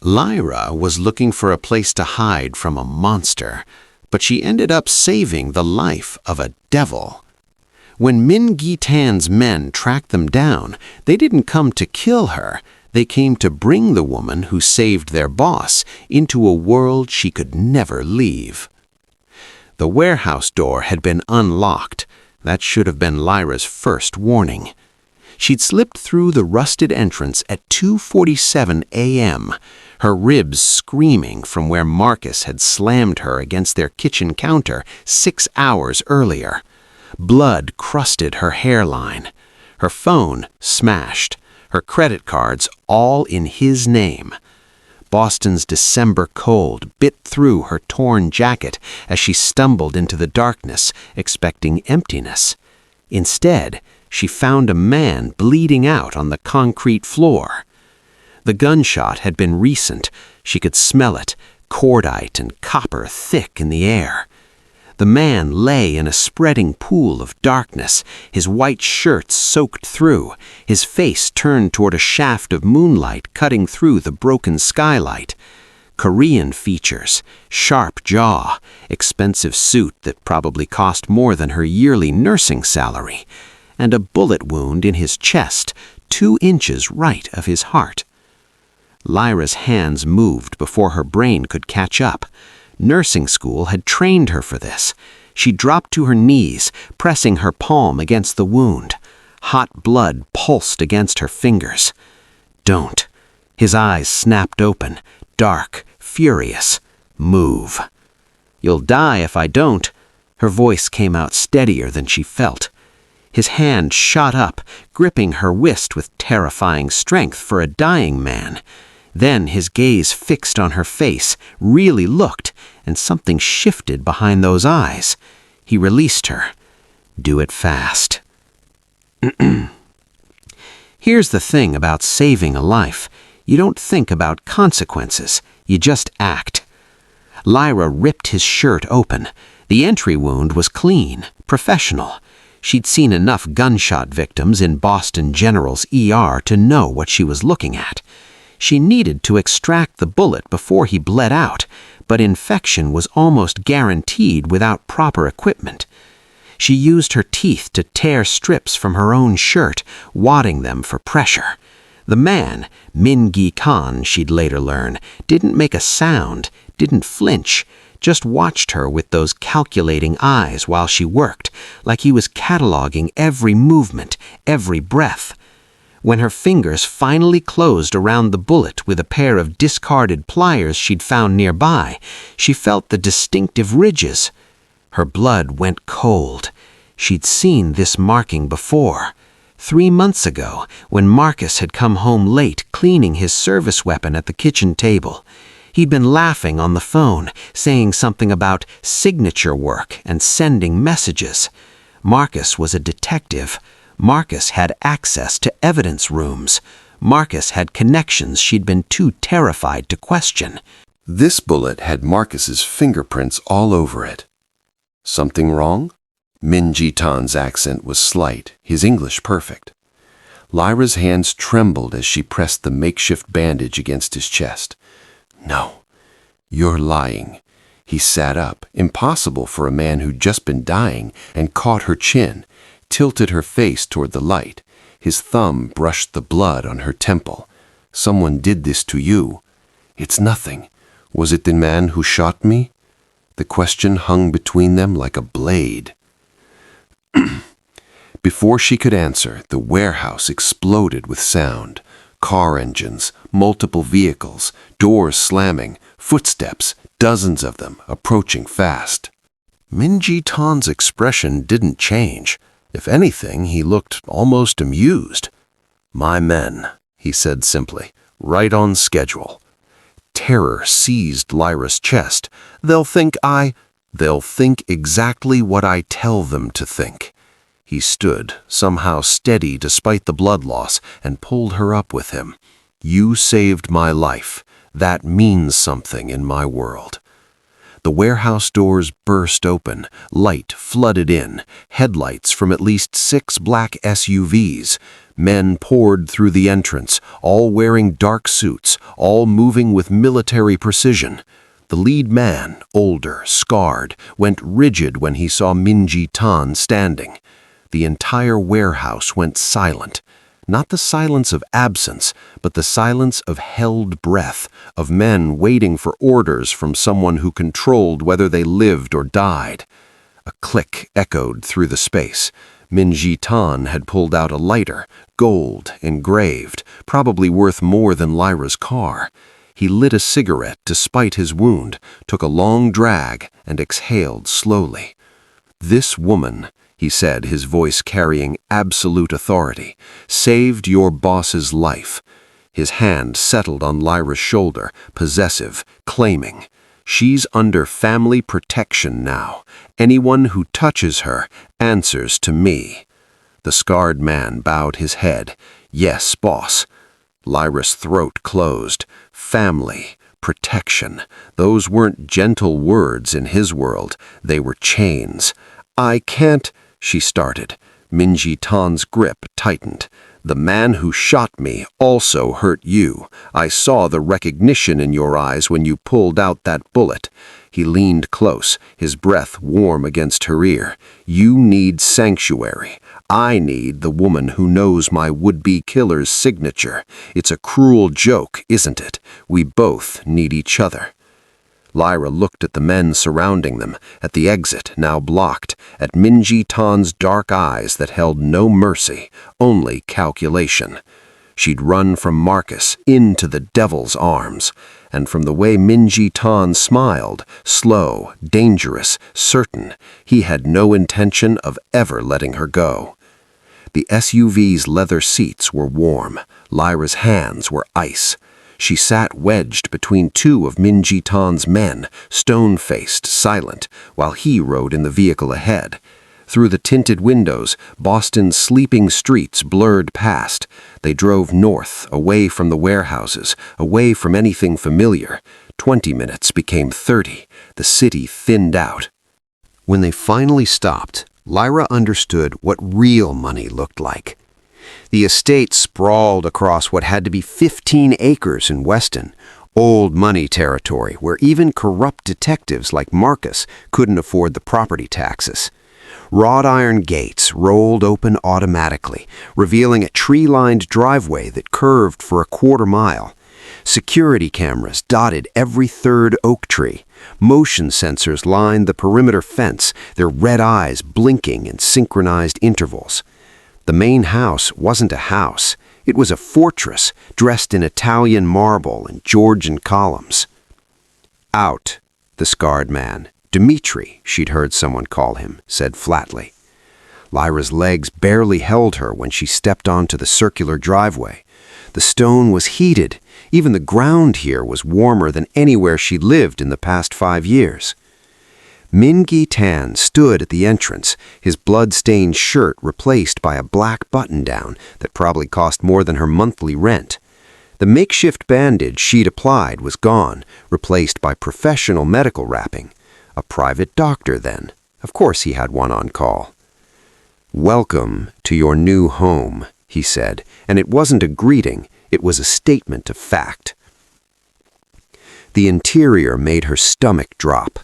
Lyra was looking for a place to hide from a monster, but she ended up saving the life of a devil. When Min Gi-tan's men tracked them down, they didn't come to kill her. They came to bring the woman who saved their boss into a world she could never leave. The warehouse door had been unlocked. That should have been Lyra's first warning. She'd slipped through the rusted entrance at 2:47 a.m., her ribs screaming from where Marcus had slammed her against their kitchen counter 6 hours earlier. Blood crusted her hairline. Her phone smashed. Her credit cards all in his name. Boston's December cold bit through her torn jacket as she stumbled into the darkness, expecting emptiness. Instead, she found a man bleeding out on the concrete floor. The gunshot had been recent. She could smell it, cordite and copper thick in the air. The man lay in a spreading pool of darkness, his white shirt soaked through, his face turned toward a shaft of moonlight cutting through the broken skylight. Korean features, sharp jaw, expensive suit that probably cost more than her yearly nursing salary, and a bullet wound in his chest, 2 inches right of his heart. Lyra's hands moved before her brain could catch up. Nursing school had trained her for this. She dropped to her knees, pressing her palm against the wound. Hot blood pulsed against her fingers. "Don't." His eyes snapped open, dark, furious. "Move." "You'll die if I don't." Her voice came out steadier than she felt. His hand shot up, gripping her wrist with terrifying strength for a dying man. Then his gaze fixed on her face, really looked, and something shifted behind those eyes. He released her. "Do it fast." Here's the thing about saving a life. You don't think about consequences. You just act. Lyra ripped his shirt open. The entry wound was clean, professional. She'd seen enough gunshot victims in Boston General's ER to know what she was looking at. She needed to extract the bullet before he bled out, but infection was almost guaranteed without proper equipment. She used her teeth to tear strips from her own shirt, wadding them for pressure. The man, Min Gi-tan, she'd later learn, didn't make a sound, didn't flinch, just watched her with those calculating eyes while she worked, like he was cataloging every movement, every breath. When her fingers finally closed around the bullet with a pair of discarded pliers she'd found nearby, she felt the distinctive ridges. Her blood went cold. She'd seen this marking before. 3 months ago, when Marcus had come home late cleaning his service weapon at the kitchen table. He'd been laughing on the phone, saying something about signature work and sending messages. Marcus was a detective. Marcus had access to evidence rooms. Marcus had connections she'd been too terrified to question. This bullet had Marcus's fingerprints all over it. Something wrong? Min Gi-tan's accent was slight, his English perfect. Lyra's hands trembled as she pressed the makeshift bandage against his chest. "No, you're lying." He sat up, impossible for a man who'd just been dying, and caught her chin, tilted her face toward the light. His thumb brushed the blood on her temple. "Someone did this to you." "It's nothing. Was it the man who shot me?" The question hung between them like a blade. Before she could answer, the warehouse exploded with sound. Car engines, multiple vehicles, doors slamming, footsteps, dozens of them, approaching fast. Min Gi-tan's expression didn't change. If anything, he looked almost amused. "My men," he said simply, "right on schedule." Terror seized Lyra's chest. They'll think exactly what I tell them to think." He stood, somehow steady despite the blood loss, and pulled her up with him. "You saved my life. That means something in my world." The warehouse doors burst open, light flooded in, headlights from at least 6 black SUVs. Men poured through the entrance, all wearing dark suits, all moving with military precision. The lead man, older, scarred, went rigid when he saw Min Ji-tan standing. The entire warehouse went silent. Not the silence of absence, but the silence of held breath, of men waiting for orders from someone who controlled whether they lived or died. A click echoed through the space. Min Ji-tan had pulled out a lighter, gold, engraved, probably worth more than Lyra's car. He lit a cigarette despite his wound, took a long drag, and exhaled slowly. "This woman," he said, his voice carrying absolute authority, "saved your boss's life." His hand settled on Lyra's shoulder, possessive, claiming, "She's under family protection now. Anyone who touches her answers to me." The scarred man bowed his head. "Yes, boss." Lyra's throat closed. Family, protection. Those weren't gentle words in his world. They were chains. "I can't," she started. Min Ji-tan's grip tightened. "The man who shot me also hurt you. I saw the recognition in your eyes when you pulled out that bullet." He leaned close, his breath warm against her ear. "You need sanctuary. I need the woman who knows my would-be killer's signature. It's a cruel joke, isn't it? We both need each other." Lyra looked at the men surrounding them, at the exit now blocked, at Min Ji-tan's dark eyes that held no mercy, only calculation. She'd run from Marcus into the devil's arms, and from the way Min Ji-tan smiled, slow, dangerous, certain, he had no intention of ever letting her go. The SUV's leather seats were warm. Lyra's hands were ice. She sat wedged between 2 of Min Ji-tan's men, stone-faced, silent, while he rode in the vehicle ahead. Through the tinted windows, Boston's sleeping streets blurred past. They drove north, away from the warehouses, away from anything familiar. 20 minutes became 30. The city thinned out. When they finally stopped, Lyra understood what real money looked like. The estate sprawled across what had to be 15 acres in Weston, old money territory where even corrupt detectives like Marcus couldn't afford the property taxes. Wrought iron gates rolled open automatically, revealing a tree-lined driveway that curved for a quarter-mile. Security cameras dotted every third oak tree. Motion sensors lined the perimeter fence, their red eyes blinking in synchronized intervals. The main house wasn't a house. It was a fortress dressed in Italian marble and Georgian columns. "Out," the scarred man, Dmitri, she'd heard someone call him, said flatly. Lyra's legs barely held her when she stepped onto the circular driveway. The stone was heated. Even the ground here was warmer than anywhere she'd lived in the past 5 years. Min Ji-tan stood at the entrance, his blood-stained shirt replaced by a black button-down that probably cost more than her monthly rent. The makeshift bandage she'd applied was gone, replaced by professional medical wrapping. A private doctor, then. Of course he had one on call. "Welcome to your new home," he said, and it wasn't a greeting, it was a statement of fact. The interior made her stomach drop.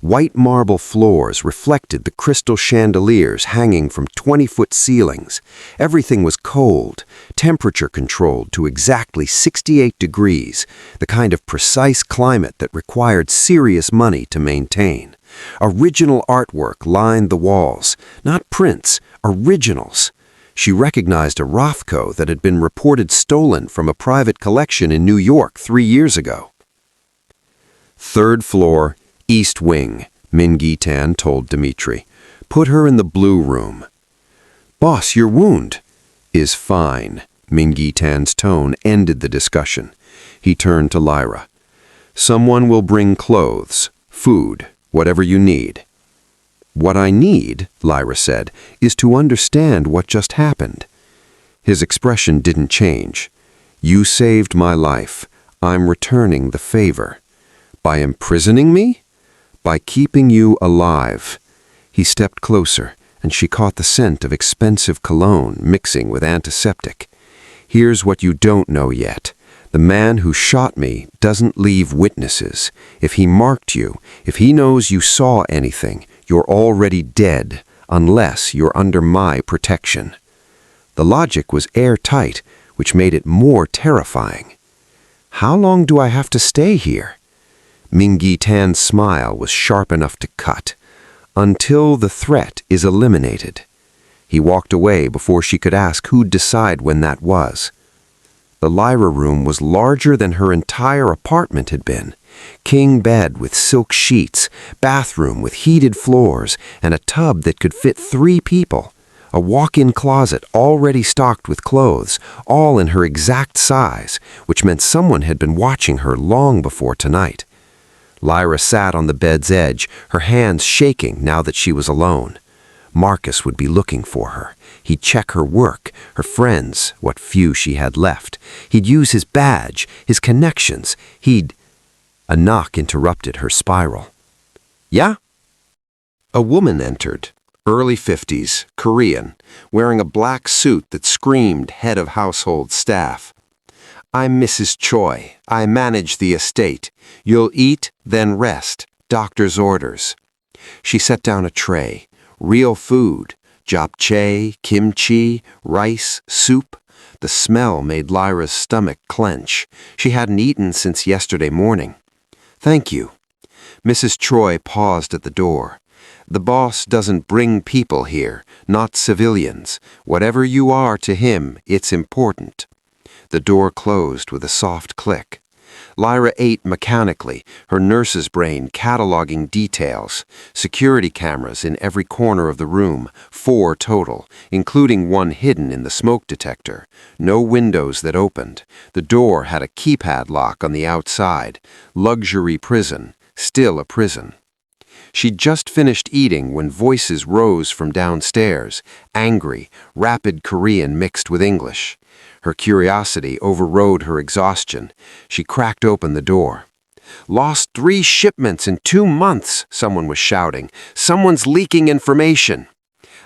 White marble floors reflected the crystal chandeliers hanging from 20-foot ceilings. Everything was cold, temperature controlled to exactly 68 degrees, the kind of precise climate that required serious money to maintain. Original artwork lined the walls, not prints, originals. She recognized a Rothko that had been reported stolen from a private collection in New York 3 years ago. "Third floor, East Wing," Min Ji-tan told Dmitri. "Put her in the blue room." "Boss, your wound." "Is fine." Min Ji-tan's tone ended the discussion. He turned to Lyra. "Someone will bring clothes, food, whatever you need." "What I need," Lyra said, "is to understand what just happened." His expression didn't change. "You saved my life. I'm returning the favor." "By imprisoning me?" By keeping you alive. He stepped closer, and she caught the scent of expensive cologne mixing with antiseptic. Here's what you don't know yet. The man who shot me doesn't leave witnesses. If he marked you, if he knows you saw anything, you're already dead, unless you're under my protection. The logic was airtight, which made it more terrifying. How long do I have to stay here? Mingi Tan's smile was sharp enough to cut. Until the threat is eliminated. He walked away before she could ask who'd decide when that was. The Lyra room was larger than her entire apartment had been. King bed with silk sheets, bathroom with heated floors, and a tub that could fit 3 people. A walk-in closet already stocked with clothes, all in her exact size, which meant someone had been watching her long before tonight. Lyra sat on the bed's edge, her hands shaking now that she was alone. Marcus would be looking for her. He'd check her work, her friends, what few she had left. He'd use his badge, his connections. A knock interrupted her spiral. Yeah? A woman entered, early 50s, Korean, wearing a black suit that screamed head of household staff. I'm Mrs. Choi. I manage the estate. You'll eat, then rest. Doctor's orders. She set down a tray. Real food. Japchae, kimchi, rice, soup. The smell made Lyra's stomach clench. She hadn't eaten since yesterday morning. Thank you. Mrs. Choi paused at the door. The boss doesn't bring people here, not civilians. Whatever you are to him, it's important. The door closed with a soft click. Lyra ate mechanically, her nurse's brain cataloging details. Security cameras in every corner of the room, 4 total, including one hidden in the smoke detector. No windows that opened. The door had a keypad lock on the outside. Luxury prison, still a prison. She'd just finished eating when voices rose from downstairs, angry, rapid Korean mixed with English. Her curiosity overrode her exhaustion. She cracked open the door. Lost 3 shipments in 2 months, someone was shouting. Someone's leaking information.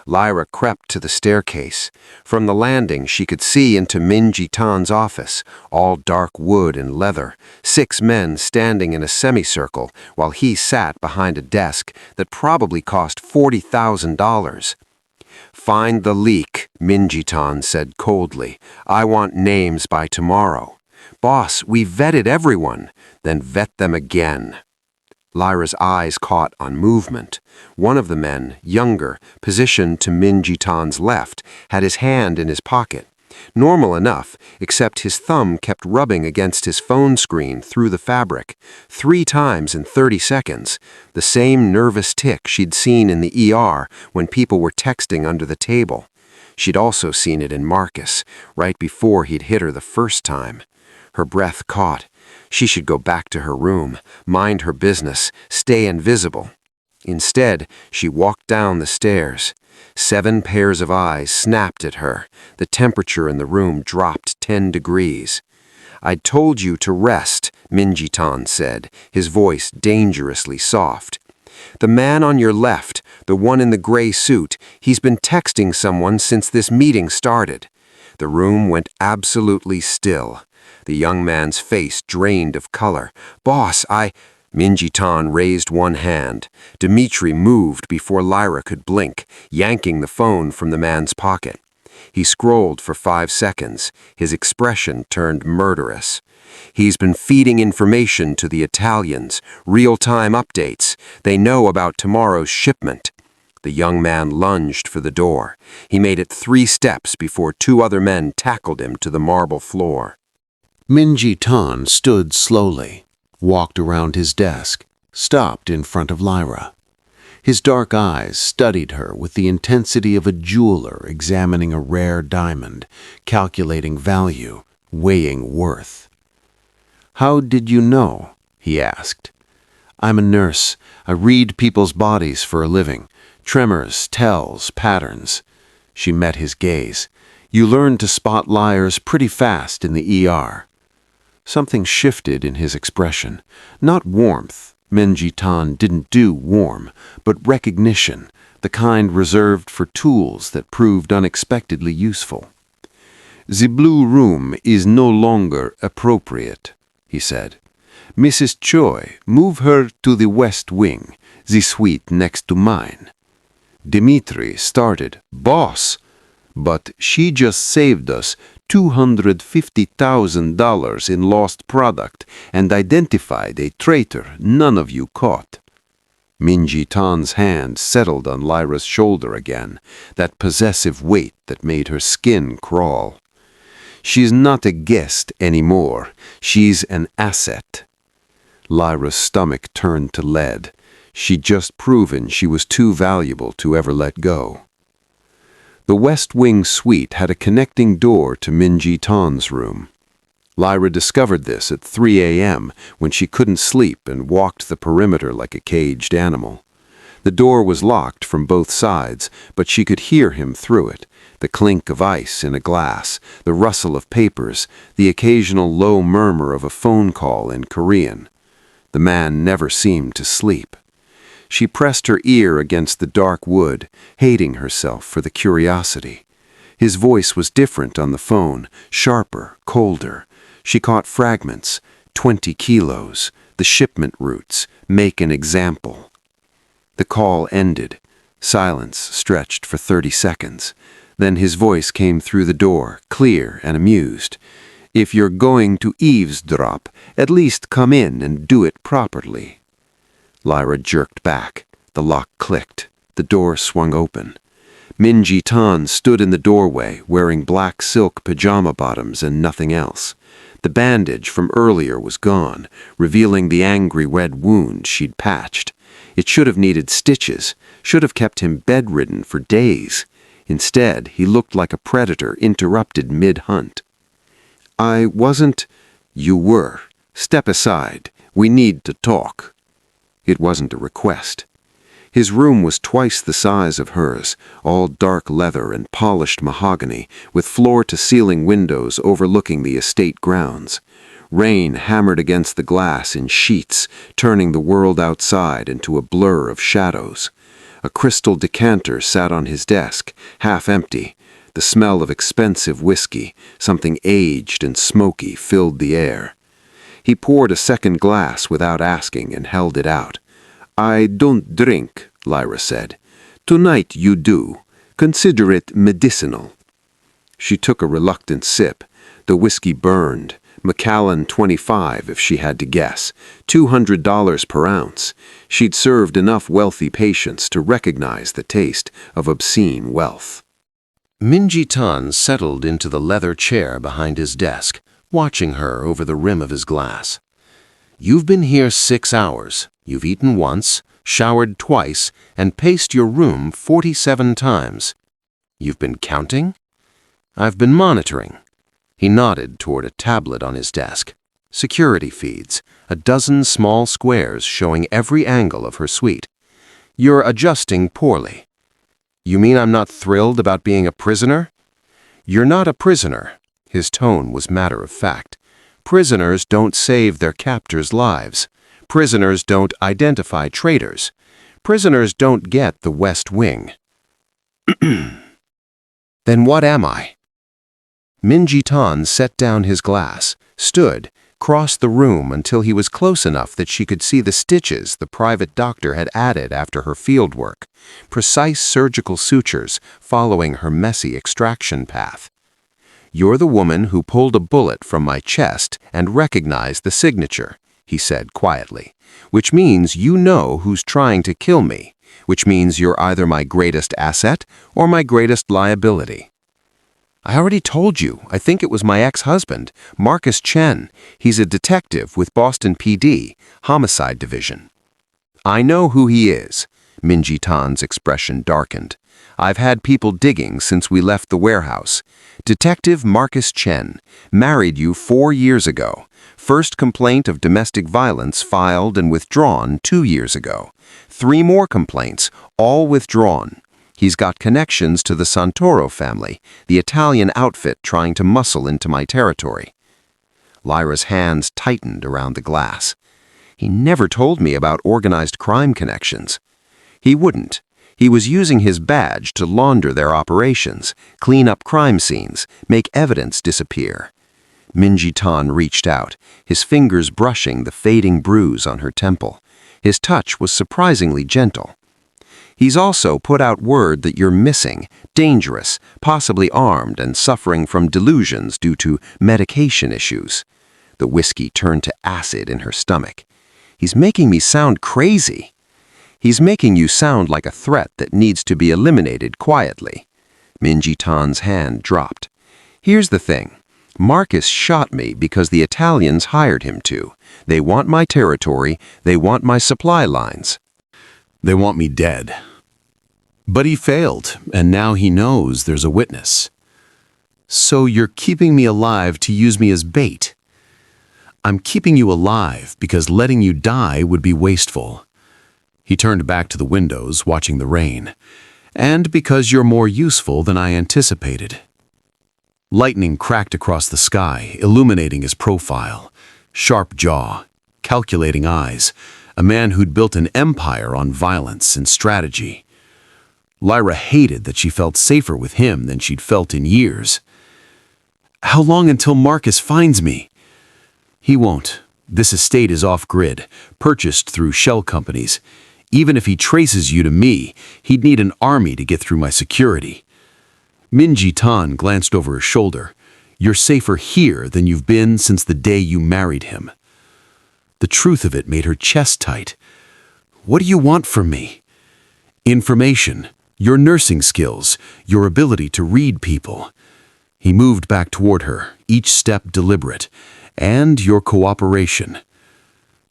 Lyra crept to the staircase. From the landing, she could see into Minji Tan's office, all dark wood and leather, 6 men standing in a semicircle while he sat behind a desk that probably cost $40,000. Find the leak, Minji Tan said coldly. I want names by tomorrow. Boss, we vetted everyone. Then vet them again. Lyra's eyes caught on movement. One of the men, younger, positioned to Minji Tan's left, had his hand in his pocket. Normal enough, except his thumb kept rubbing against his phone screen through the fabric. 3 times in 30 seconds. The same nervous tick she'd seen in the ER when people were texting under the table. She'd also seen it in Marcus, right before he'd hit her the first time. Her breath caught. She should go back to her room, mind her business, stay invisible. Instead, she walked down the stairs. 7 pairs of eyes snapped at her. The temperature in the room dropped 10 degrees. I'd told you to rest, Minji Tan said, his voice dangerously soft. The man on your left, the one in the gray suit, he's been texting someone since this meeting started. The room went absolutely still. The young man's face drained of color. Boss, Minji Tan raised one hand. Dmitri moved before Lyra could blink, yanking the phone from the man's pocket. He scrolled for 5 seconds. His expression turned murderous. He's been feeding information to the Italians, real-time updates. They know about tomorrow's shipment. The young man lunged for the door. He made it 3 steps before 2 other men tackled him to the marble floor. Minji Tan stood slowly, walked around his desk, stopped in front of Lyra. His dark eyes studied her with the intensity of a jeweler examining a rare diamond, calculating value, weighing worth. How did you know? He asked. I'm a nurse. I read people's bodies for a living. Tremors, tells, patterns. She met his gaze. You learn to spot liars pretty fast in the ER. Something shifted in his expression. Not warmth, Minji-tan didn't do warm, but recognition, the kind reserved for tools that proved unexpectedly useful. "The blue room is no longer appropriate," he said. "Mrs. Choi, move her to the west wing, the suite next to mine." Dmitri started, "Boss!" But she just saved us $250,000 in lost product and identified a traitor none of you caught. Minji-tan's hand settled on Lyra's shoulder again, that possessive weight that made her skin crawl. "She's not a guest anymore. She's an asset." Lyra's stomach turned to lead. She'd just proven she was too valuable to ever let go. The West Wing suite had a connecting door to Minji-tan's room. Lyra discovered this at 3 a.m. when she couldn't sleep and walked the perimeter like a caged animal. The door was locked from both sides, but she could hear him through it, the clink of ice in a glass, the rustle of papers, the occasional low murmur of a phone call in Korean. The man never seemed to sleep. She pressed her ear against the dark wood, hating herself for the curiosity. His voice was different on the phone, sharper, colder. She caught fragments, 20 kilos, the shipment routes, make an example. The call ended. Silence stretched for 30 seconds. Then his voice came through the door, clear and amused. "If you're going to eavesdrop, at least come in and do it properly." Lyra jerked back. The lock clicked. The door swung open. Minji-tan stood in the doorway, wearing black silk pajama bottoms and nothing else. The bandage from earlier was gone, revealing the angry red wound she'd patched. It should have needed stitches, should have kept him bedridden for days. Instead, he looked like a predator interrupted mid-hunt. "I wasn't—" "You were. Step aside. We need to talk." It wasn't a request. His room was twice the size of hers, all dark leather and polished mahogany, with floor-to-ceiling windows overlooking the estate grounds. Rain hammered against the glass in sheets, turning the world outside into a blur of shadows. A crystal decanter sat on his desk, half empty. The smell of expensive whiskey, something aged and smoky, filled the air. He poured a second glass without asking and held it out. "I don't drink," Lyra said. "Tonight you do. Consider it medicinal." She took a reluctant sip. The whiskey burned. Macallan 25 if she had to guess. $200 per ounce. She'd served enough wealthy patients to recognize the taste of obscene wealth. Minji-tan settled into the leather chair behind his desk, watching her over the rim of his glass. "You've been here 6 hours. You've eaten once, showered twice, and paced your room 47 times. You've been counting?" "I've been monitoring." He nodded toward a tablet on his desk. Security feeds, a dozen small squares showing every angle of her suite. "You're adjusting poorly." "You mean I'm not thrilled about being a prisoner?" "You're not a prisoner." His tone was matter-of-fact. "Prisoners don't save their captors' lives. Prisoners don't identify traitors. Prisoners don't get the West Wing." "Then what am I?" Minji-tan set down his glass, stood, crossed the room until he was close enough that she could see the stitches the private doctor had added after her field work, precise surgical sutures following her messy extraction path. "You're the woman who pulled a bullet from my chest and recognized the signature," he said quietly, "which means you know who's trying to kill me, which means you're either my greatest asset or my greatest liability." "I already told you. I think it was my ex-husband, Marcus Chen. He's a detective with Boston PD, Homicide Division." "I know who he is." Minji-tan's expression darkened. "I've had people digging since we left the warehouse. Detective Marcus Chen married you 4 years ago. First complaint of domestic violence filed and withdrawn 2 years ago. 3 more complaints, all withdrawn. He's got connections to the Santoro family, the Italian outfit trying to muscle into my territory." Lyra's hands tightened around the glass. He never told me about organized crime connections. He wouldn't. He was using his badge to launder their operations, clean up crime scenes, make evidence disappear. Minji-tan reached out, his fingers brushing the fading bruise on her temple. His touch was surprisingly gentle. He's also put out word that you're missing, dangerous, possibly armed and suffering from delusions due to medication issues. The whiskey turned to acid in her stomach. He's making me sound crazy. He's making you sound like a threat that needs to be eliminated quietly. Minji-tan's hand dropped. Here's the thing. Marcus shot me because the Italians hired him to. They want my territory. They want my supply lines. They want me dead. But he failed, and now he knows there's a witness. So you're keeping me alive to use me as bait. I'm keeping you alive because letting you die would be wasteful. He turned back to the windows, watching the rain. And because you're more useful than I anticipated. Lightning cracked across the sky, illuminating his profile. Sharp jaw, calculating eyes, a man who'd built an empire on violence and strategy. Lyra hated that she felt safer with him than she'd felt in years. How long until Marcus finds me? He won't. This estate is off-grid, purchased through shell companies. Even if he traces you to me, he'd need an army to get through my security. Minji-tan glanced over her shoulder. You're safer here than you've been since the day you married him. The truth of it made her chest tight. What do you want from me? Information, your nursing skills, your ability to read people. He moved back toward her, each step deliberate. And your cooperation.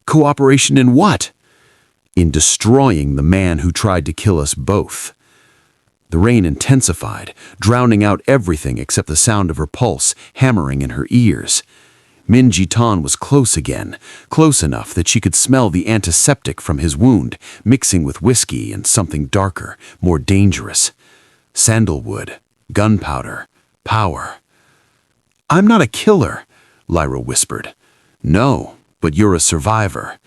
Cooperation in what? In destroying the man who tried to kill us both. The rain intensified, drowning out everything except the sound of her pulse hammering in her ears. Minji-tan was close again, close enough that she could smell the antiseptic from his wound, mixing with whiskey and something darker, more dangerous. Sandalwood, gunpowder, power. I'm not a killer, Lyra whispered. No, but you're a survivor.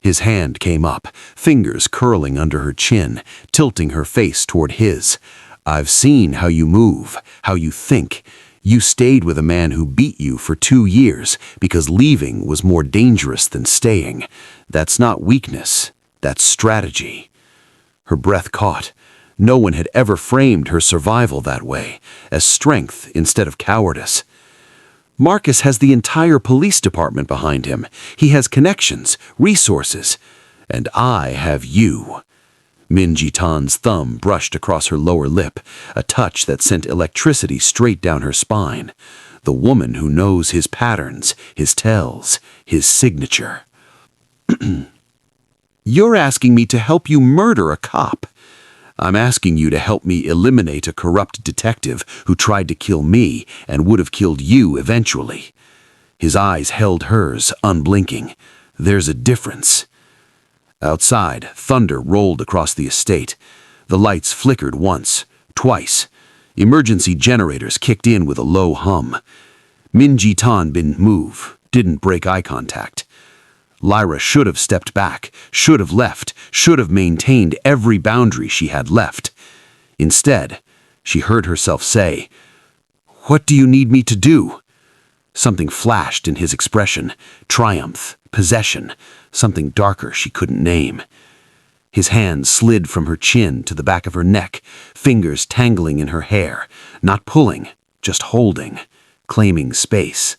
His hand came up, fingers curling under her chin, tilting her face toward his. I've seen how you move, how you think. You stayed with a man who beat you for 2 years because leaving was more dangerous than staying. That's not weakness, that's strategy. Her breath caught. No one had ever framed her survival that way, as strength instead of cowardice. Marcus has the entire police department behind him. He has connections, resources. And I have you. Minji-tan's thumb brushed across her lower lip, a touch that sent electricity straight down her spine. The woman who knows his patterns, his tells, his signature. You're asking me to help you murder a cop. I'm asking you to help me eliminate a corrupt detective who tried to kill me and would have killed you eventually. His eyes held hers, unblinking. There's a difference. Outside, thunder rolled across the estate. The lights flickered once, twice. Emergency generators kicked in with a low hum. Minji-tan didn't move, didn't break eye contact. Lyra should have stepped back, should have left, should have maintained every boundary she had left. Instead, she heard herself say, "What do you need me to do?" Something flashed in his expression, triumph, possession, something darker she couldn't name. His hand slid from her chin to the back of her neck, fingers tangling in her hair, not pulling, just holding, claiming space.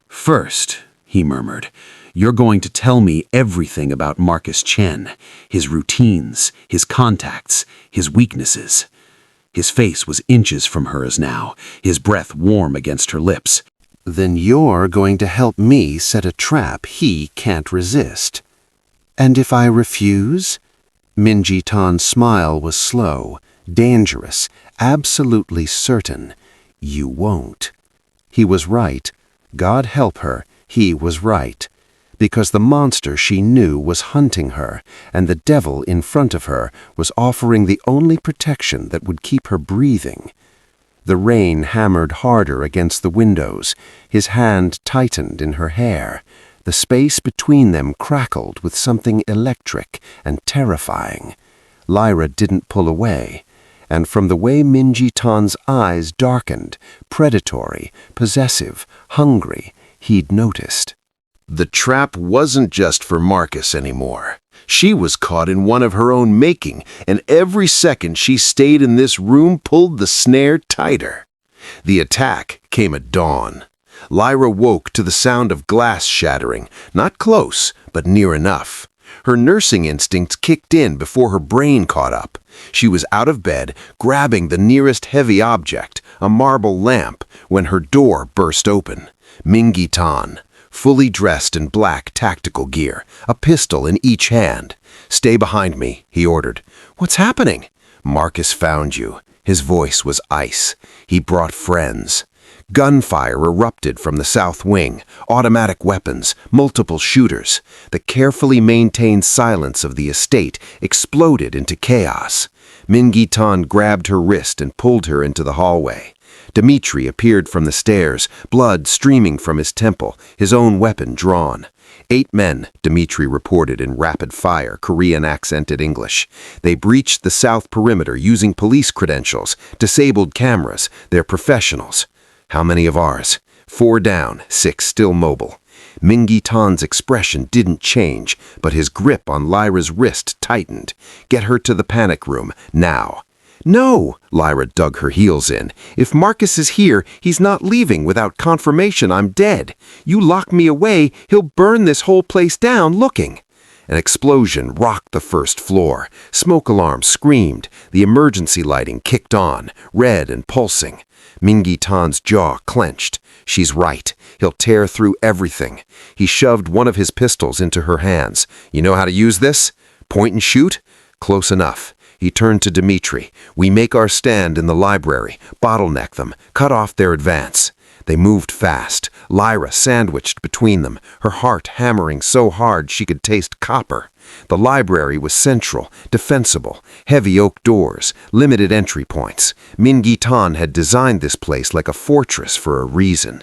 "First," he murmured, "you're going to tell me everything about Marcus Chen, his routines, his contacts, his weaknesses." His face was inches from hers now, his breath warm against her lips. "Then you're going to help me set a trap he can't resist. And if I refuse?" Minji-tan's smile was slow, dangerous, absolutely certain. "You won't." He was right. God help her, he was right. Because the monster she knew was hunting her, and the devil in front of her was offering the only protection that would keep her breathing. The rain hammered harder against the windows. His hand tightened in her hair. The space between them crackled with something electric and terrifying. Lyra didn't pull away, and from the way Min-Ji-Tan's eyes darkened, predatory, possessive, hungry, he'd noticed. The trap wasn't just for Marcus anymore. She was caught in one of her own making, and every second she stayed in this room pulled the snare tighter. The attack came at dawn. Lyra woke to the sound of glass shattering, not close, but near enough. Her nursing instincts kicked in before her brain caught up. She was out of bed, grabbing the nearest heavy object, a marble lamp, when her door burst open. Min-Gi-Tan, fully dressed in black tactical gear, a pistol in each hand. "Stay behind me," he ordered. "What's happening?" "Marcus found you." His voice was ice. "He brought friends." Gunfire erupted from the south wing, automatic weapons, multiple shooters. The carefully maintained silence of the estate exploded into chaos. Min-Gi-Tan grabbed her wrist and pulled her into the hallway. Dmitri appeared from the stairs, blood streaming from his temple, his own weapon drawn. 8 men, Dmitri reported in rapid-fire, Korean-accented English. They breached the south perimeter using police credentials, disabled cameras. They're professionals. "How many of ours?" 4 down, 6 still mobile. Min-Gi-Tan's expression didn't change, but his grip on Lyra's wrist tightened. "Get her to the panic room, now." "No!" Lyra dug her heels in. "If Marcus is here, he's not leaving without confirmation I'm dead. You lock me away, he'll burn this whole place down looking." An explosion rocked the first floor. Smoke alarms screamed. The emergency lighting kicked on, red and pulsing. Min-Gi-Tan's jaw clenched. She's right. He'll tear through everything. He shoved one of his pistols into her hands. "You know how to use this? Point and shoot?" "Close enough." He turned to Dmitri. "We make our stand in the library, bottleneck them, cut off their advance." They moved fast, Lyra sandwiched between them, her heart hammering so hard she could taste copper. The library was central, defensible, heavy oak doors, limited entry points. Min-Gi-Tan had designed this place like a fortress for a reason.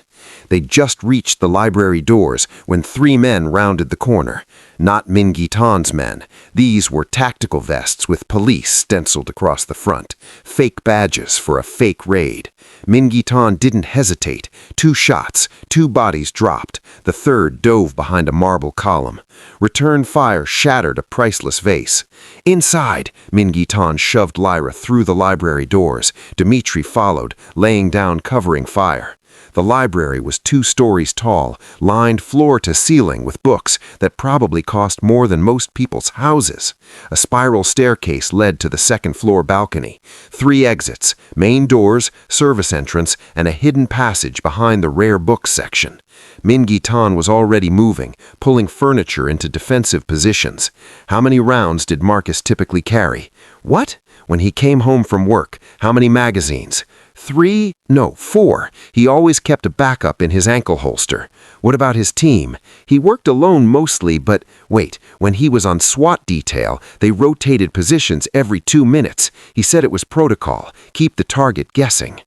They just reached the library doors when 3 men rounded the corner. Not Min-Gi-Tan's men. These were tactical vests with police stenciled across the front. Fake badges for a fake raid. Min-Gi-Tan didn't hesitate. 2 shots, 2 bodies dropped. The third dove behind a marble column. Return fire shattered a priceless vase. "Inside!" Min-Gi-Tan shoved Lyra through the library doors. Dmitri followed, laying down covering fire. The library was 2 stories tall, lined floor to ceiling with books that probably cost more than most people's houses. A spiral staircase led to the second-floor balcony. 3 exits, main doors, service entrance, and a hidden passage behind the rare books section. Min-Gi-Tan was already moving, pulling furniture into defensive positions. How many rounds did Marcus typically carry? "What?" "When he came home from work, how many magazines?" 3? No, 4. He always kept a backup in his ankle holster. What about his team? He worked alone mostly, but wait, when he was on SWAT detail, they rotated positions every 2 minutes. He said it was protocol, keep the target guessing.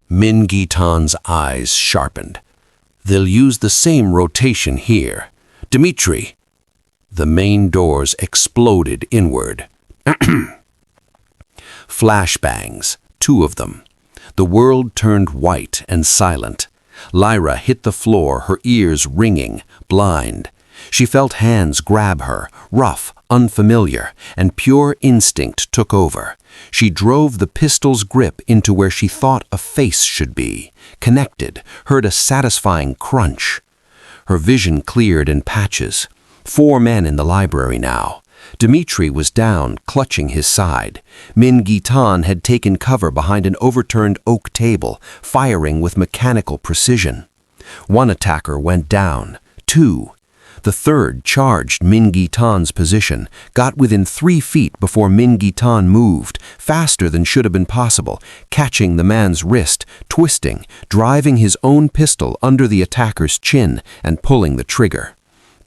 Min-Gi-Tan's eyes sharpened. "They'll use the same rotation here. Dmitri!" The main doors exploded inward. Flashbangs, 2 of them. The world turned white and silent. Lyra hit the floor, her ears ringing, blind. She felt hands grab her, rough, unfamiliar, and pure instinct took over. She drove the pistol's grip into where she thought a face should be, connected, heard a satisfying crunch. Her vision cleared in patches. 4 men in the library now. Dmitri was down, clutching his side. Min-Gi-Tan had taken cover behind an overturned oak table, firing with mechanical precision. 1 attacker went down. 2. The third charged Min-Gi-Tan's position, got within 3 feet before Min-Gi-Tan moved, faster than should have been possible, catching the man's wrist, twisting, driving his own pistol under the attacker's chin and pulling the trigger.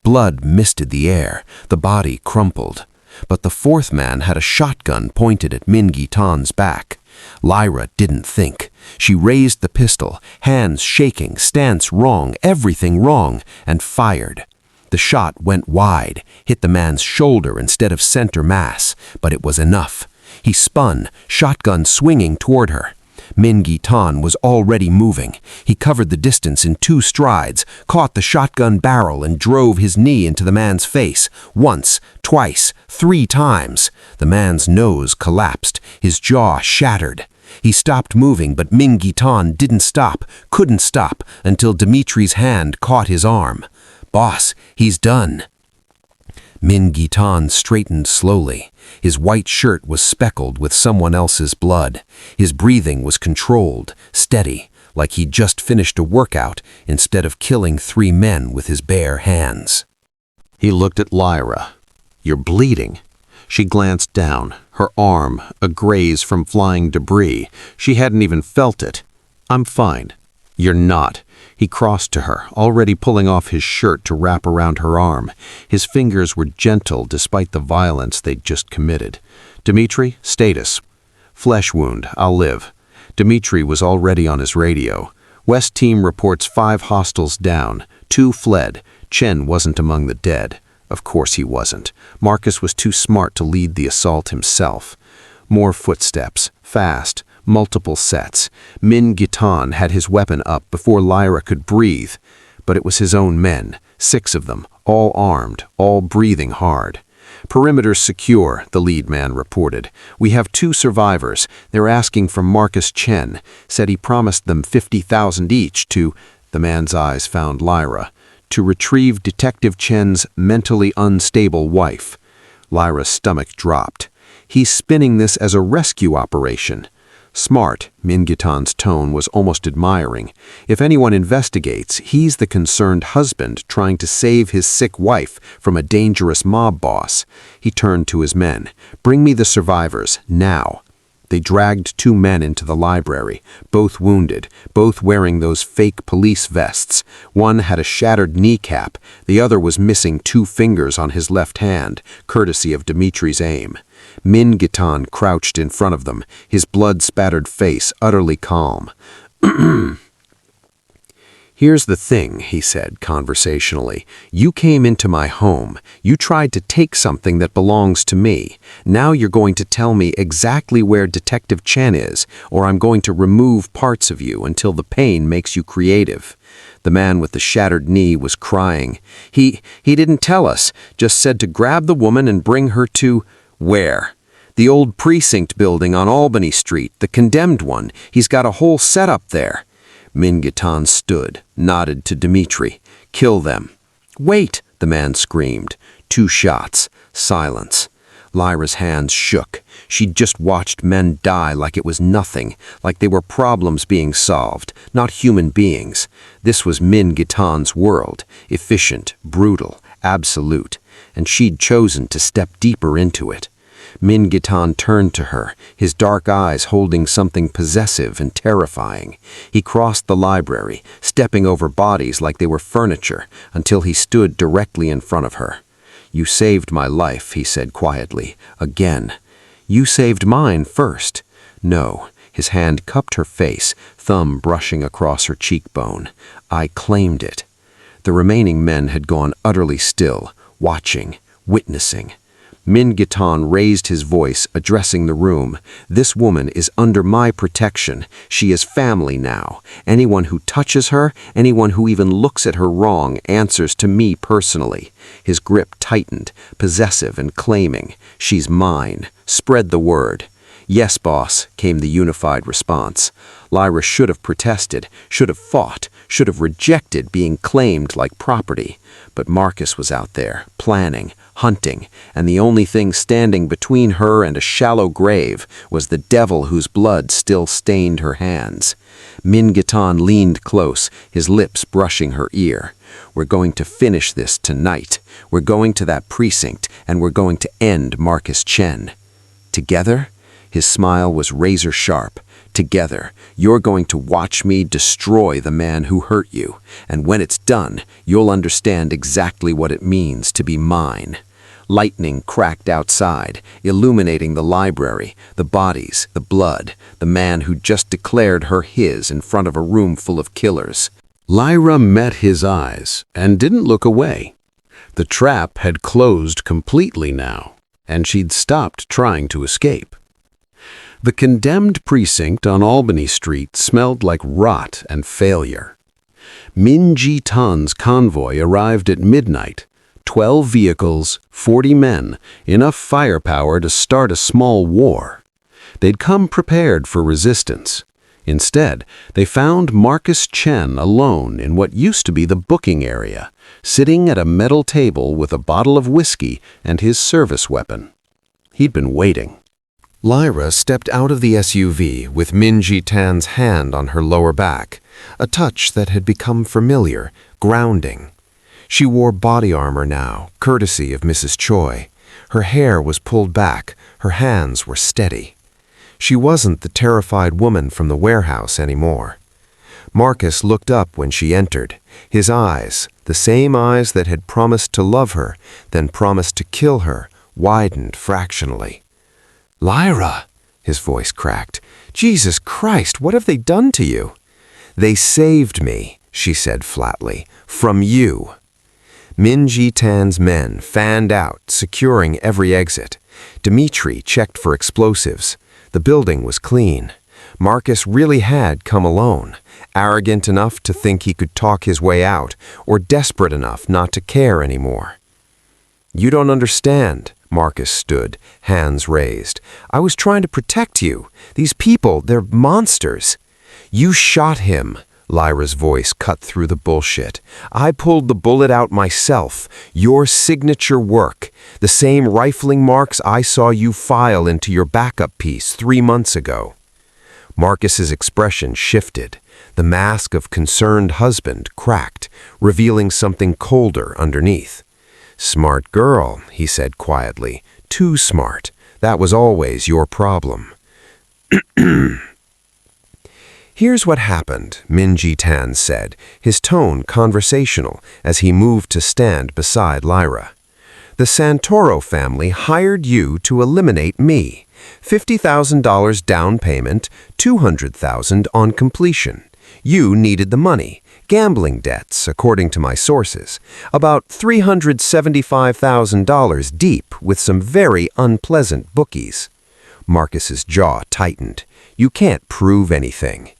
Blood misted the air, the body crumpled. But the 4th man had a shotgun pointed at Min-Gi-Tan's back. Lyra didn't think. She raised the pistol, hands shaking, stance wrong, everything wrong, and fired. The shot went wide, hit the man's shoulder instead of center mass, but it was enough. He spun, shotgun swinging toward her. Min Gi-tan was already moving. He covered the distance in 2 strides, caught the shotgun barrel and drove his knee into the man's face. Once, twice, 3 times. The man's nose collapsed, his jaw shattered. He stopped moving, but Min Gi-tan didn't stop, couldn't stop, until Dimitri's hand caught his arm. "Boss, he's done." Min Gi-tan straightened slowly. His white shirt was speckled with someone else's blood. His breathing was controlled, steady, like he'd just finished a workout instead of killing 3 men with his bare hands. He looked at Lyra. "You're bleeding." She glanced down, her arm a graze from flying debris. She hadn't even felt it. "I'm fine." "You're not." He crossed to her, already pulling off his shirt to wrap around her arm. His fingers were gentle despite the violence they'd just committed. "Dimitri, status." "Flesh wound, I'll live." Dimitri was already on his radio. "West team reports 5 hostiles down. 2 fled. Chen wasn't among the dead." Of course he wasn't. Marcus was too smart to lead the assault himself. More footsteps, fast. Multiple sets. Min Gi-tan had his weapon up before Lyra could breathe, but it was his own men, 6 of them, all armed, all breathing hard. "Perimeter secure," the lead man reported. "We have 2 survivors. They're asking for Marcus Chen. Said he promised them 50,000 each to—" The man's eyes found Lyra. "To retrieve Detective Chen's mentally unstable wife." Lyra's stomach dropped. "He's spinning this as a rescue operation." "Smart," Min Gi-tan's tone was almost admiring. "If anyone investigates, he's the concerned husband trying to save his sick wife from a dangerous mob boss." He turned to his men. "Bring me the survivors, now." They dragged 2 men into the library, both wounded, both wearing those fake police vests. One had a shattered kneecap, the other was missing 2 fingers on his left hand, courtesy of Dimitri's aim. Min Gi-tan crouched in front of them, his blood-spattered face utterly calm. "Here's the thing," he said conversationally. "You came into my home. You tried to take something that belongs to me. Now you're going to tell me exactly where Detective Chen is, or I'm going to remove parts of you until the pain makes you creative." The man with the shattered knee was crying. He didn't tell us, just said to grab the woman and bring her to—" "Where?" "The old precinct building on Albany Street, the condemned one. He's got a whole setup there." Min Gi-tan stood, nodded to Dimitri. "Kill them." "Wait!" the man screamed. 2 shots. Silence. Lyra's hands shook. She'd just watched men die like it was nothing, like they were problems being solved, not human beings. This was Min Gi-tan's world, efficient, brutal, absolute, and she'd chosen to step deeper into it. Min Gi-tan turned to her, his dark eyes holding something possessive and terrifying. He crossed the library, stepping over bodies like they were furniture, until he stood directly in front of her. "You saved my life," he said quietly, again. "You saved mine first." "No." His hand cupped her face, thumb brushing across her cheekbone. "I claimed it." The remaining men had gone utterly still, watching, witnessing. Min Gi-tan raised his voice, addressing the room. "This woman is under my protection. She is family now. Anyone who touches her, anyone who even looks at her wrong, answers to me personally." His grip tightened, possessive and claiming. "She's mine. Spread the word." "Yes, boss," came the unified response. Lyra should have protested, should have fought, should have rejected being claimed like property. But Marcus was out there, planning, hunting, and the only thing standing between her and a shallow grave was the devil whose blood still stained her hands. Min Gi-tan leaned close, his lips brushing her ear. "We're going to finish this tonight. We're going to that precinct, and we're going to end Marcus Chen." "Together?" His smile was razor sharp. "Together, you're going to watch me destroy the man who hurt you, and when it's done, you'll understand exactly what it means to be mine." Lightning cracked outside, illuminating the library, the bodies, the blood, the man who just declared her his in front of a room full of killers. Lyra met his eyes and didn't look away. The trap had closed completely now, and she'd stopped trying to escape. The condemned precinct on Albany Street smelled like rot and failure. Min Ji-tan's convoy arrived at midnight. 12 vehicles, 40 men, enough firepower to start a small war. They'd come prepared for resistance. Instead, they found Marcus Chen alone in what used to be the booking area, sitting at a metal table with a bottle of whiskey and his service weapon. He'd been waiting. Lyra stepped out of the SUV with Min Ji-tan's hand on her lower back, a touch that had become familiar, grounding. She wore body armor now, courtesy of Mrs. Choi. Her hair was pulled back, her hands were steady. She wasn't the terrified woman from the warehouse anymore. Marcus looked up when she entered. His eyes, the same eyes that had promised to love her, then promised to kill her, widened fractionally. "Lyra," his voice cracked. "Jesus Christ, what have they done to you?" "They saved me," she said flatly, "from you." Min Ji-tan's men fanned out, securing every exit. Dmitri checked for explosives. The building was clean. Marcus really had come alone, arrogant enough to think he could talk his way out, or desperate enough not to care anymore. "You don't understand," Marcus stood, hands raised. "I was trying to protect you. These people, they're monsters." "You shot him," Lyra's voice cut through the bullshit. "I pulled the bullet out myself. Your signature work. The same rifling marks I saw you file into your backup piece 3 months ago." Marcus's expression shifted. The mask of concerned husband cracked, revealing something colder underneath. "Smart girl," he said quietly. "Too smart. That was always your problem." "Here's what happened," Min Ji-tan said, his tone conversational as he moved to stand beside Lyra. "The Santoro family hired you to eliminate me. $50,000 down payment, $200,000 on completion. You needed the money. Gambling debts, according to my sources. About $375,000 deep with some very unpleasant bookies." Marcus's jaw tightened. "You can't prove anything."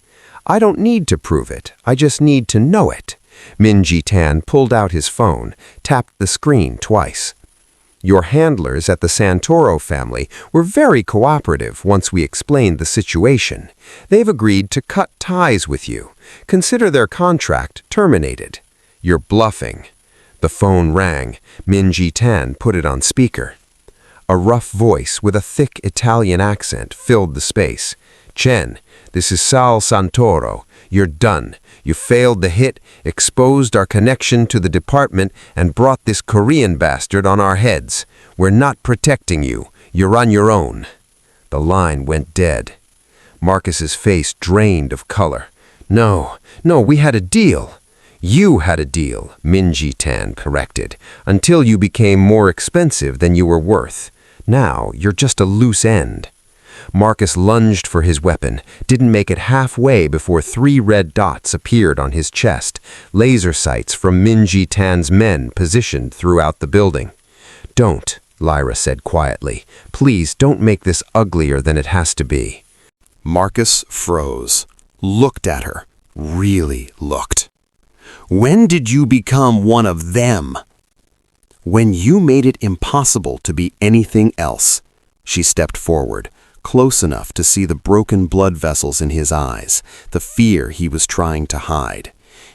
"I don't need to prove it. I just need to know it." Min Ji-tan pulled out his phone, tapped the screen twice. "Your handlers at the Santoro family were very cooperative once we explained the situation. They've agreed to cut ties with you. Consider their contract terminated." "You're bluffing." The phone rang. Min Ji-tan put it on speaker. A rough voice with a thick Italian accent filled the space. "Chen, this is Sal Santoro. You're done. You failed the hit, exposed our connection to the department, and brought this Korean bastard on our heads. We're not protecting you. You're on your own." The line went dead. Marcus's face drained of color. No, we had a deal." "You had a deal," Min Ji-tan corrected, "until you became more expensive than you were worth. Now you're just a loose end." Marcus lunged for his weapon, didn't make it halfway before 3 red dots appeared on his chest, laser sights from Min Ji-tan's men positioned throughout the building. "Don't," Lyra said quietly. "Please don't make this uglier than it has to be." Marcus froze, looked at her, really looked. "When did you become one of them?" "When you made it impossible to be anything else." She stepped forward, close enough to see the broken blood vessels in his eyes, the fear he was trying to hide.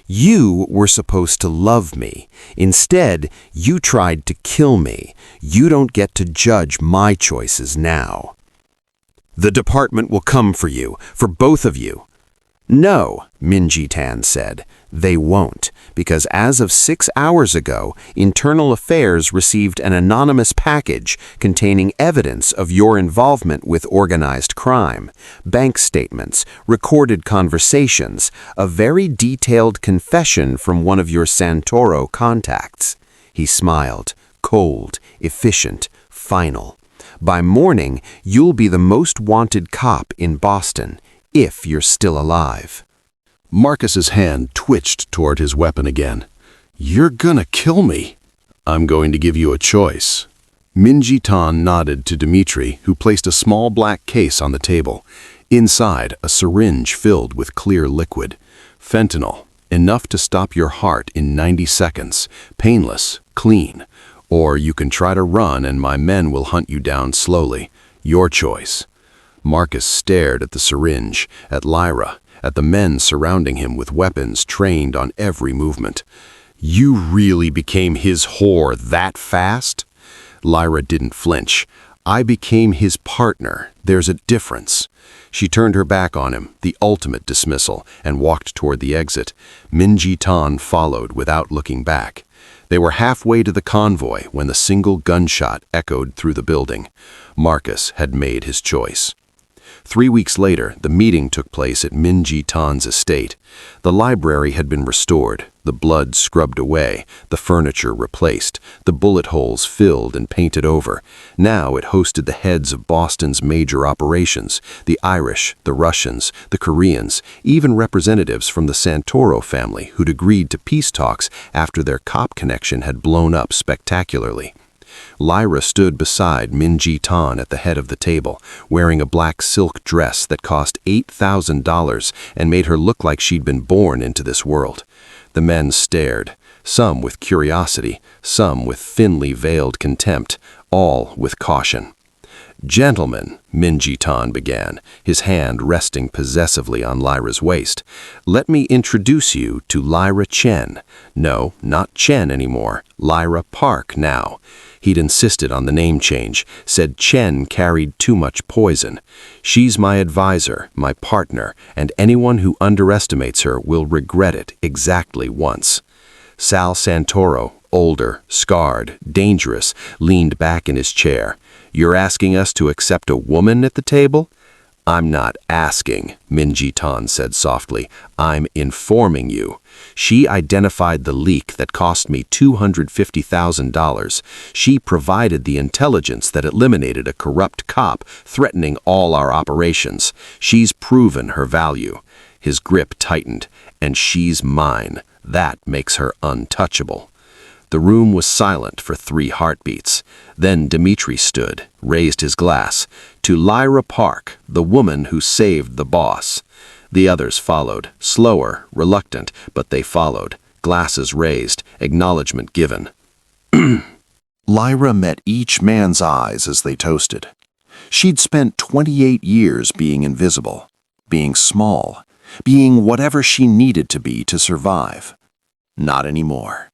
"You were supposed to love me. Instead, you tried to kill me. You don't get to judge my choices now." "The department will come for you, for both of you." "No," Min Ji-tan said, "they won't, because as of 6 hours ago, Internal Affairs received an anonymous package containing evidence of your involvement with organized crime, bank statements, recorded conversations, a very detailed confession from one of your Santoro contacts." He smiled, cold, efficient, final. By morning, you'll be the most wanted cop in Boston, if you're still alive. Marcus's hand twitched toward his weapon again. "You're gonna kill me." "I'm going to give you a choice." Minji Tan nodded to Dmitri, who placed a small black case on the table. Inside, a syringe filled with clear liquid. Fentanyl, enough to stop your heart in 90 seconds. Painless, clean. Or you can try to run and my men will hunt you down slowly. Your choice. Marcus stared at the syringe, at Lyra, at the men surrounding him with weapons trained on every movement. "You really became his whore that fast?" Lyra didn't flinch. "I became his partner. There's a difference." She turned her back on him, the ultimate dismissal, and walked toward the exit. Minji Tan followed without looking back. They were halfway to the convoy when the single gunshot echoed through the building. Marcus had made his choice. 3 weeks later, the meeting took place at Minji Tan's estate. The library had been restored, the blood scrubbed away, the furniture replaced, the bullet holes filled and painted over. Now it hosted the heads of Boston's major operations, the Irish, the Russians, the Koreans, even representatives from the Santoro family who'd agreed to peace talks after their cop connection had blown up spectacularly. Lyra stood beside Minji Tan at the head of the table, wearing a black silk dress that cost $8,000 and made her look like she'd been born into this world. The men stared, some with curiosity, some with thinly veiled contempt, all with caution. "Gentlemen," Minji Tan began, his hand resting possessively on Lyra's waist, "let me introduce you to Lyra Chen. No, not Chen anymore, Lyra Park now." He'd insisted on the name change, said Chen carried too much poison. "She's my advisor, my partner, and anyone who underestimates her will regret it exactly once." Sal Santoro, older, scarred, dangerous, leaned back in his chair. "You're asking us to accept a woman at the table?" "I'm not asking," Minji Tan said softly. "I'm informing you. She identified the leak that cost me $250,000. She provided the intelligence that eliminated a corrupt cop threatening all our operations. She's proven her value." His grip tightened. "And she's mine. That makes her untouchable." The room was silent for 3 heartbeats. Then Dmitri stood, raised his glass. "To Lyra Park, the woman who saved the boss." The others followed, slower, reluctant, but they followed, glasses raised, acknowledgement given. Lyra met each man's eyes as they toasted. She'd spent 28 years being invisible, being small, being whatever she needed to be to survive. Not anymore.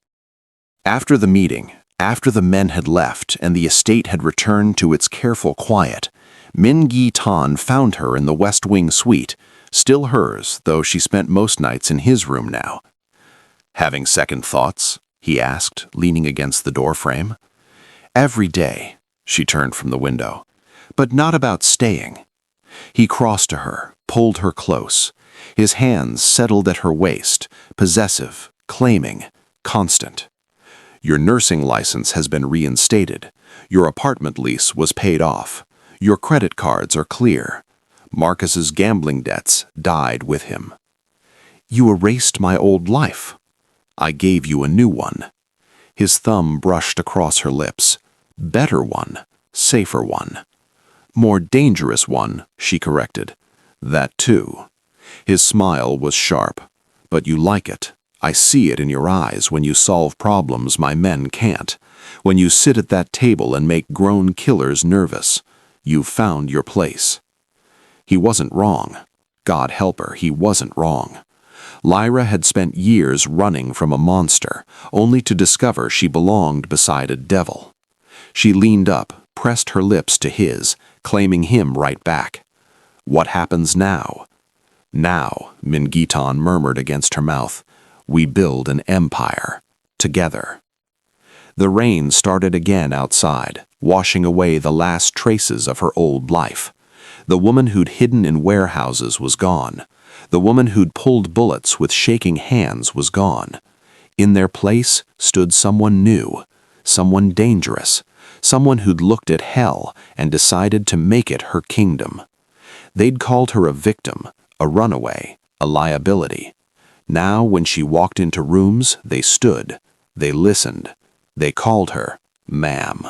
After the meeting, after the men had left and the estate had returned to its careful quiet, Minji Tan found her in the West Wing suite, still hers, though she spent most nights in his room now. "Having second thoughts?" he asked, leaning against the doorframe. "Every day," she turned from the window, "but not about staying." He crossed to her, pulled her close. His hands settled at her waist, possessive, claiming, constant. "Your nursing license has been reinstated. Your apartment lease was paid off. Your credit cards are clear. Marcus's gambling debts died with him. You erased my old life. I gave you a new one." His thumb brushed across her lips. "Better one, safer one." "More dangerous one," she corrected. "That too." His smile was sharp. "But you like it. I see it in your eyes when you solve problems my men can't. When you sit at that table and make grown killers nervous. You've found your place." He wasn't wrong. God help her, he wasn't wrong. Lyra had spent years running from a monster, only to discover she belonged beside a devil. She leaned up, pressed her lips to his, claiming him right back. "What happens now?" "Now," Minji Tan murmured against her mouth, "we build an empire. Together." The rain started again outside, washing away the last traces of her old life. The woman who'd hidden in warehouses was gone. The woman who'd pulled bullets with shaking hands was gone. In their place stood someone new, someone dangerous, someone who'd looked at hell and decided to make it her kingdom. They'd called her a victim, a runaway, a liability. Now, when she walked into rooms, they stood, they listened, they called her ma'am.